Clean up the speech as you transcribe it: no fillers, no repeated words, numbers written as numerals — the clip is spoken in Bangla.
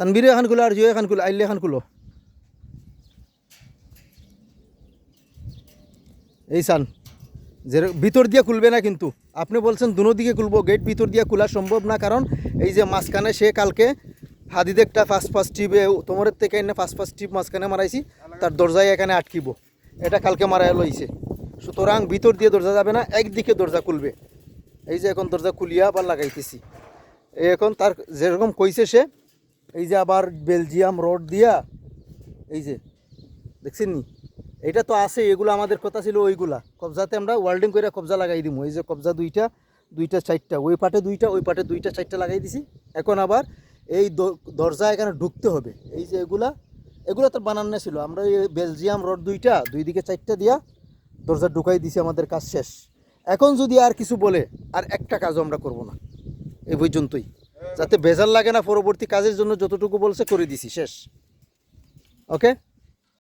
তানবিরে এখান খুলো আর জিও এখান খুলো, আইলে এখান খুলো। এই সান যে ভিতর দিয়ে খুলবে না, কিন্তু আপনি বলছেন দুনো দিকে খুলবো, গেট ভিতর দিয়ে খোলা সম্ভব না, কারণ এই যে মাঝখানে সে কালকে হাদিদে একটা ফার্স্ট টিপে তোমার থেকে এনে ফার্স্ট টিপ মাঝখানে মারাইছি, তার দরজায় এখানে আটকিব, এটা কালকে মারাই লইছে। সুতরাং ভিতর দিয়ে দরজা যাবে না, একদিকে দরজা খুলবে। এই যে এখন দরজা খুলিয়া আবার লাগাইতেছি, এখন তার যেরকম কইছে সে, এই যে আবার বেলজিয়াম রড দিয়া, এই যে দেখছেন নি, এটা তো আছে, এগুলো আমাদের কথা ছিল ওইগুলা কবজাতে আমরা ওয়েল্ডিং করে কবজা লাগাই দিব। এই যে কবজা দুইটা চারটা, ওই পাটে দুইটা, ওই পাটে দুইটা চারটা লাগাই দিছি। এখন আবার এই দরজা এখানে ঢুকতে হবে। এই যে এগুলা তো বানানো ছিল, আমরা এই বেলজিয়াম রড দুই দিকে চারটা দিয়া দরজা ঢুকাই দিছি, আমাদের কাজ শেষ। এখন যদি আর কিছু বলে, আর একটা কাজও আমরা করব না, এই পর্যন্তই, যাতে বেজার লাগে না। পরবর্তী কাজের জন্য যতটুকু বলছে করে দিছি, শেষ। ওকে।